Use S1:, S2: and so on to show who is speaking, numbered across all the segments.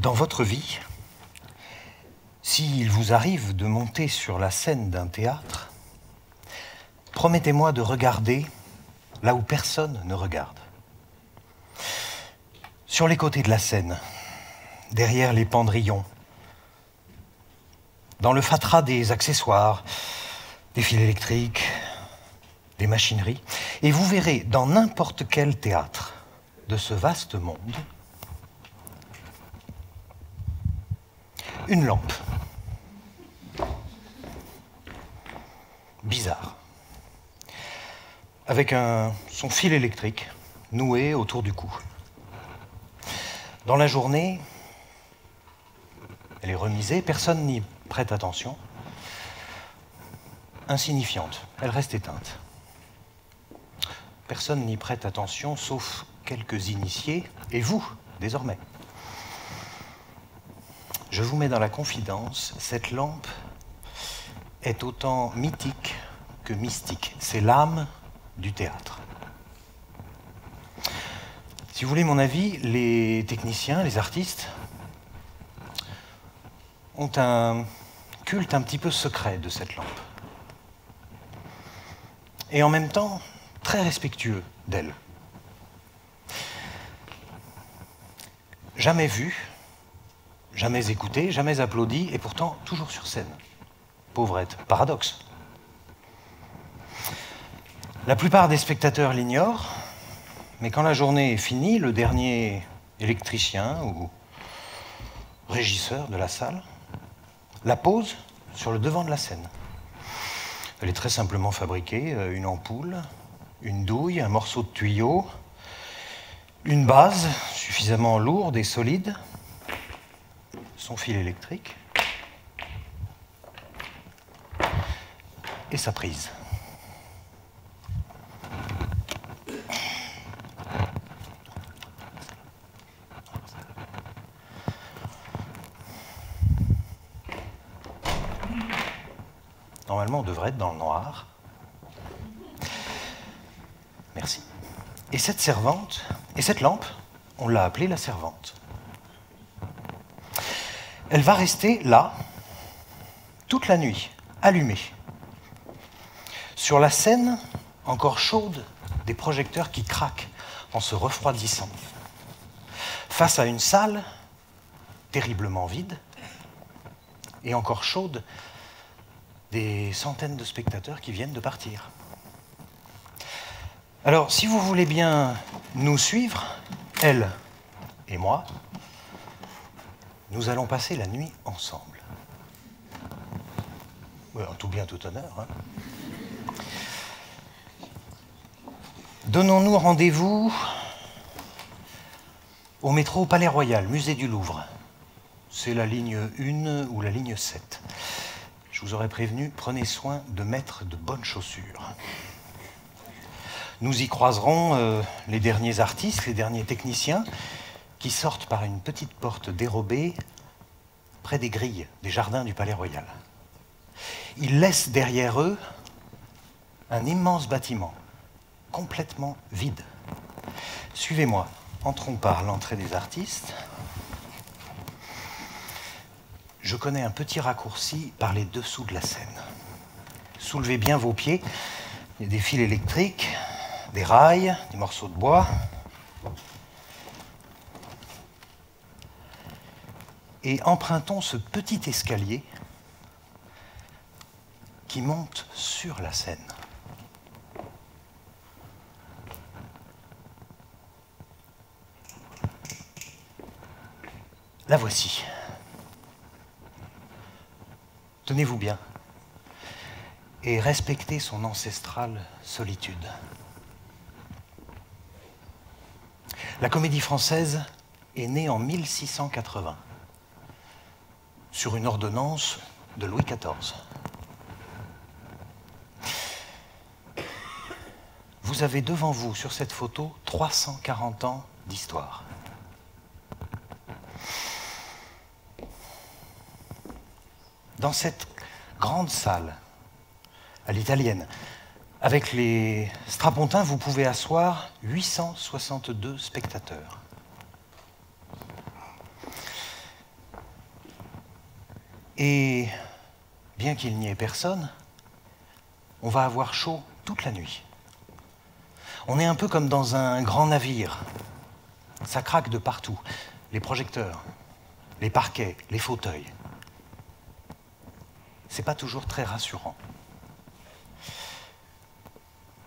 S1: Dans votre vie, s'il vous arrive de monter sur la scène d'un théâtre, promettez-moi de regarder là où personne ne regarde. Sur les côtés de la scène, derrière les pendrillons, dans le fatras des accessoires, des fils électriques, des machineries, et vous verrez dans n'importe quel théâtre de ce vaste monde une lampe. Bizarre. Avec son fil électrique noué autour du cou. Dans la journée, elle est remisée, personne n'y prête attention. Insignifiante, elle reste éteinte. Personne n'y prête attention, sauf quelques initiés, et vous, désormais. Je vous mets dans la confidence, cette lampe est autant mythique que mystique. C'est l'âme du théâtre. Si vous voulez mon avis, les techniciens, les artistes, ont un culte un petit peu secret de cette lampe. Et en même temps, très respectueux d'elle. Jamais vu, jamais écouté, jamais applaudi, et pourtant toujours sur scène. Pauvrette, paradoxe. La plupart des spectateurs l'ignorent, mais quand la journée est finie, le dernier électricien ou régisseur de la salle la pose sur le devant de la scène. Elle est très simplement fabriquée, une ampoule, une douille, un morceau de tuyau, une base suffisamment lourde et solide, son fil électrique et sa prise. Normalement, on devrait être dans le noir. Merci. Et cette servante, et cette lampe, on l'a appelée la servante. Elle va rester là, toute la nuit, allumée. Sur la scène, encore chaude, des projecteurs qui craquent en se refroidissant. Face à une salle terriblement vide, et encore chaude, des centaines de spectateurs qui viennent de partir. Alors, si vous voulez bien nous suivre, elle et moi, nous allons passer la nuit ensemble. Ouais, en tout bien, tout honneur. Hein. Donnons-nous rendez-vous au métro Palais Royal, musée du Louvre. C'est la ligne 1 ou la ligne 7. Je vous aurais prévenu, prenez soin de mettre de bonnes chaussures. Nous y croiserons les derniers artistes, les derniers techniciens qui sortent par une petite porte dérobée près des grilles des jardins du Palais Royal. Ils laissent derrière eux un immense bâtiment, complètement vide. Suivez-moi, entrons par l'entrée des artistes. Je connais un petit raccourci par les dessous de la scène. Soulevez bien vos pieds. Il y a des fils électriques, des rails, des morceaux de bois. Et empruntons ce petit escalier qui monte sur la scène. La voici. Tenez-vous bien et respectez son ancestrale solitude. La Comédie Française est née en 1680 sur une ordonnance de Louis XIV. Vous avez devant vous, sur cette photo, 340 ans d'histoire. Dans cette grande salle, à l'italienne, avec les strapontins, vous pouvez asseoir 862 spectateurs. Et bien qu'il n'y ait personne, on va avoir chaud toute la nuit. On est un peu comme dans un grand navire. Ça craque de partout. Les projecteurs, les parquets, les fauteuils. C'est pas toujours très rassurant.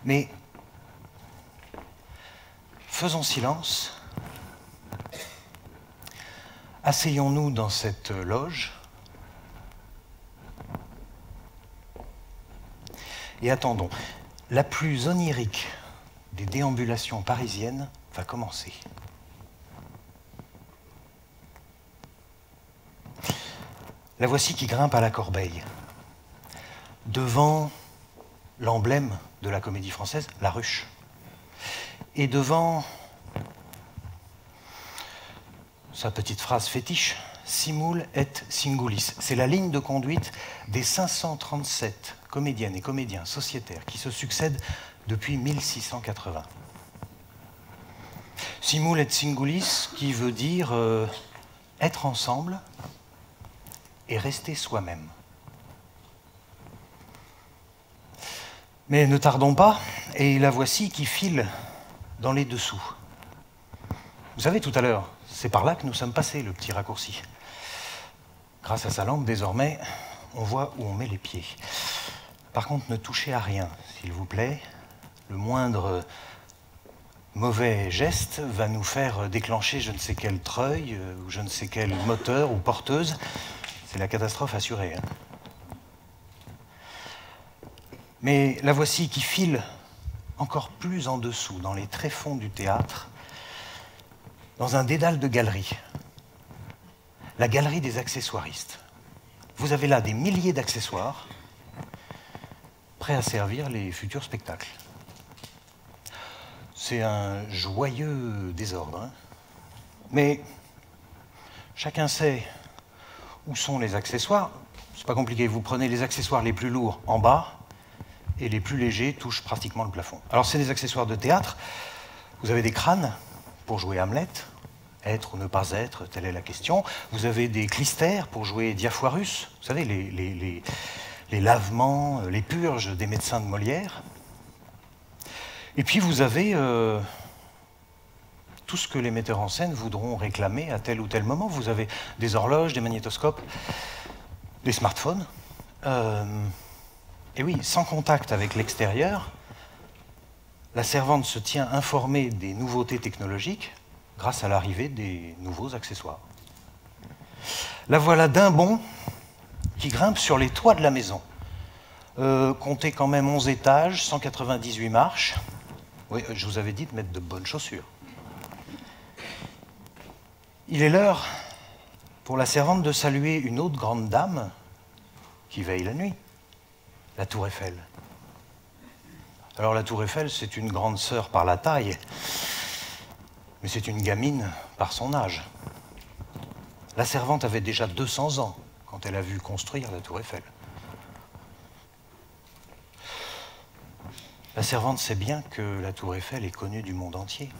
S1: Mais faisons silence. Asseyons-nous dans cette loge et attendons. La plus onirique des déambulations parisiennes va commencer. La voici qui grimpe à la corbeille, devant l'emblème de la Comédie Française, la ruche, et devant sa petite phrase fétiche, simul et singulis. C'est la ligne de conduite des 537 comédiennes et comédiens sociétaires qui se succèdent depuis 1680. Simul et singulis, qui veut dire être ensemble et rester soi-même. Mais ne tardons pas, et la voici qui file dans les dessous. Vous savez, tout à l'heure, c'est par là que nous sommes passés, le petit raccourci. Grâce à sa lampe, désormais, on voit où on met les pieds. Par contre, ne touchez à rien, s'il vous plaît. Le moindre mauvais geste va nous faire déclencher je ne sais quel treuil, ou je ne sais quel moteur ou porteuse. C'est la catastrophe assurée. Mais la voici qui file encore plus en dessous, dans les tréfonds du théâtre, dans un dédale de galeries. La galerie des accessoiristes. Vous avez là des milliers d'accessoires prêts à servir les futurs spectacles. C'est un joyeux désordre, hein. Mais chacun sait où sont les accessoires. C'est pas compliqué, vous prenez les accessoires les plus lourds en bas et les plus légers touchent pratiquement le plafond. Alors c'est des accessoires de théâtre. Vous avez des crânes pour jouer Hamlet, être ou ne pas être, telle est la question. Vous avez des clistères pour jouer Diafoirus, vous savez, les lavements, les purges des médecins de Molière. Et puis vous avez tout ce que les metteurs en scène voudront réclamer à tel ou tel moment. Vous avez des horloges, des magnétoscopes, des smartphones. Et oui, sans contact avec l'extérieur, la servante se tient informée des nouveautés technologiques grâce à l'arrivée des nouveaux accessoires. La voilà d'un bond qui grimpe sur les toits de la maison. Comptez quand même 11 étages, 198 marches. Oui, je vous avais dit de mettre de bonnes chaussures. Il est l'heure pour la servante de saluer une autre grande dame qui veille la nuit, la Tour Eiffel. Alors la Tour Eiffel, c'est une grande sœur par la taille, mais c'est une gamine par son âge. La servante avait déjà 200 ans quand elle a vu construire la Tour Eiffel. La servante sait bien que la Tour Eiffel est connue du monde entier.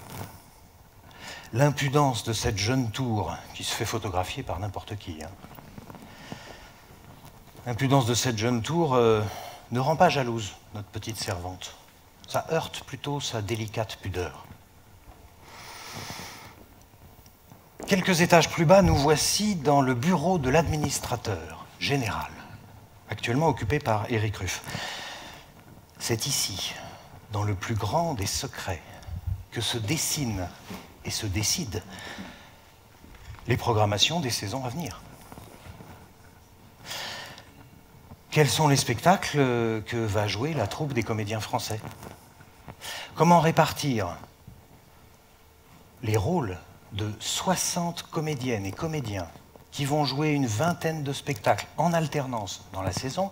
S1: L'impudence de cette jeune tour qui se fait photographier par n'importe qui. L'impudence de cette jeune tour ne rend pas jalouse notre petite servante. Ça heurte plutôt sa délicate pudeur. Quelques étages plus bas, nous voici dans le bureau de l'administrateur général, actuellement occupé par Éric Ruff. C'est ici, dans le plus grand des secrets, que se dessinent et se décident les programmations des saisons à venir. Quels sont les spectacles que va jouer la troupe des comédiens français? Comment répartir les rôles de 60 comédiennes et comédiens qui vont jouer une vingtaine de spectacles en alternance dans la saison,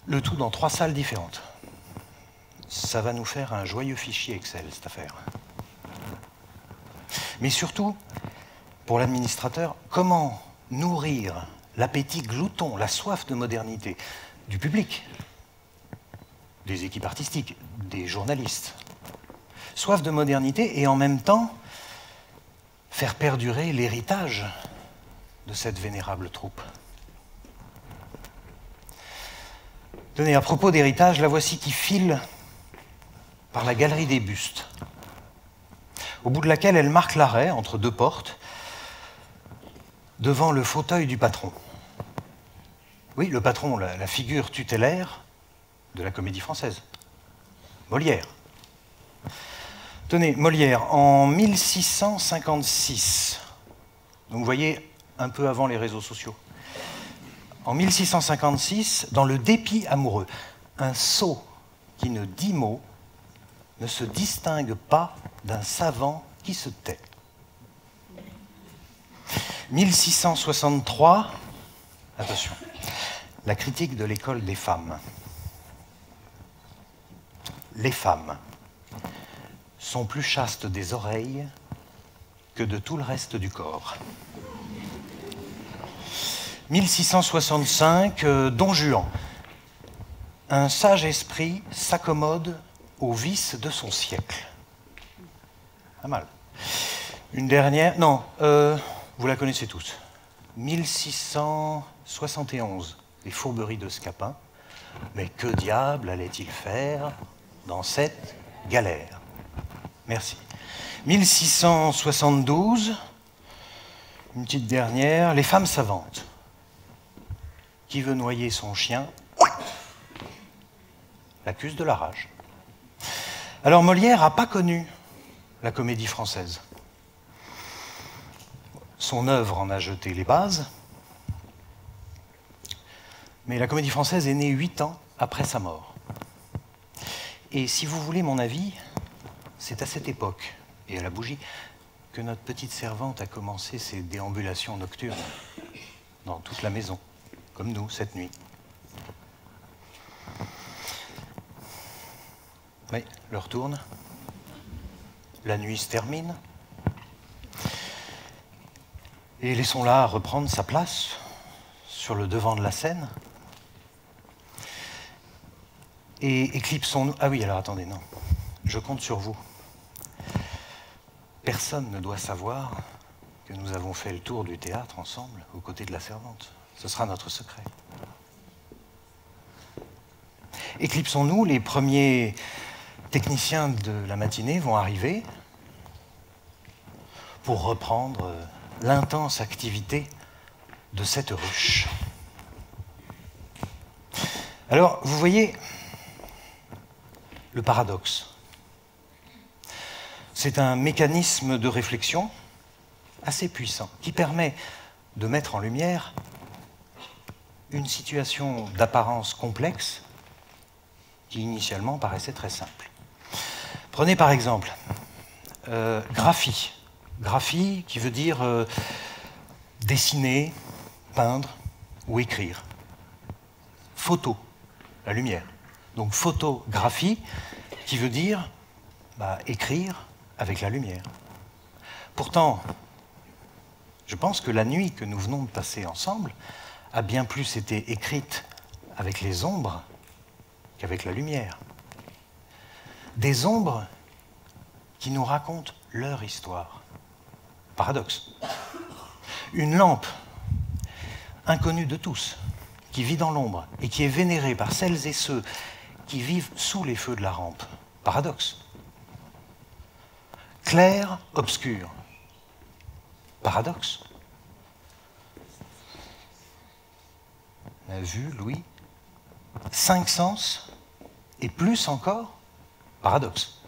S1: le tout dans 3 salles différentes? Ça va nous faire un joyeux fichier Excel, cette affaire. Mais surtout, pour l'administrateur, comment nourrir l'appétit glouton, la soif de modernité du public, des équipes artistiques, des journalistes. Soif de modernité et en même temps faire perdurer l'héritage de cette vénérable troupe. Tenez, à propos d'héritage, la voici qui file par la galerie des bustes, au bout de laquelle elle marque l'arrêt, entre deux portes, devant le fauteuil du patron. Oui, le patron, la figure tutélaire de la Comédie Française. Molière. Tenez, Molière, en 1656, donc vous voyez, un peu avant les réseaux sociaux, en 1656, dans Le Dépit amoureux, un sot qui ne dit mot ne se distingue pas d'un savant qui se tait. 1663, attention, la critique de l'école des femmes. Les femmes sont plus chastes des oreilles que de tout le reste du corps. 1665, Don Juan. Un sage esprit s'accommode aux vices de son siècle. Pas mal. Une dernière, non, vous la connaissez tous. 1671, les fourberies de Scapin. Mais que diable allait-il faire dans cette galère? Merci. 1672, une petite dernière, les femmes savantes. Qui veut noyer son chien l'accuse de la rage. Alors Molière n'a pas connu la Comédie Française. Son œuvre en a jeté les bases, mais la Comédie Française est née 8 ans après sa mort. Et si vous voulez mon avis, c'est à cette époque, et à la bougie, que notre petite servante a commencé ses déambulations nocturnes dans toute la maison, comme nous, cette nuit. Oui, l'heure tourne. La nuit se termine. Et laissons-la reprendre sa place sur le devant de la scène. Et éclipsons-nous... Ah oui, alors attendez, non. Je compte sur vous. Personne ne doit savoir que nous avons fait le tour du théâtre ensemble, aux côtés de la servante. Ce sera notre secret. Éclipsons-nous, les premiers techniciens de la matinée vont arriver pour reprendre l'intense activité de cette ruche. Alors, vous voyez le paradoxe. C'est un mécanisme de réflexion assez puissant qui permet de mettre en lumière une situation d'apparence complexe qui initialement paraissait très simple. Prenez par exemple graphie. Graphie qui veut dire dessiner, peindre ou écrire. Photo, la lumière. Donc photographie qui veut dire écrire avec la lumière. Pourtant, je pense que la nuit que nous venons de passer ensemble a bien plus été écrite avec les ombres qu'avec la lumière. Des ombres qui nous racontent leur histoire. Paradoxe. Une lampe inconnue de tous, qui vit dans l'ombre et qui est vénérée par celles et ceux qui vivent sous les feux de la rampe. Paradoxe. Clair, obscur. Paradoxe. On a vu, Louis, 5 sens et plus encore, paradoxe.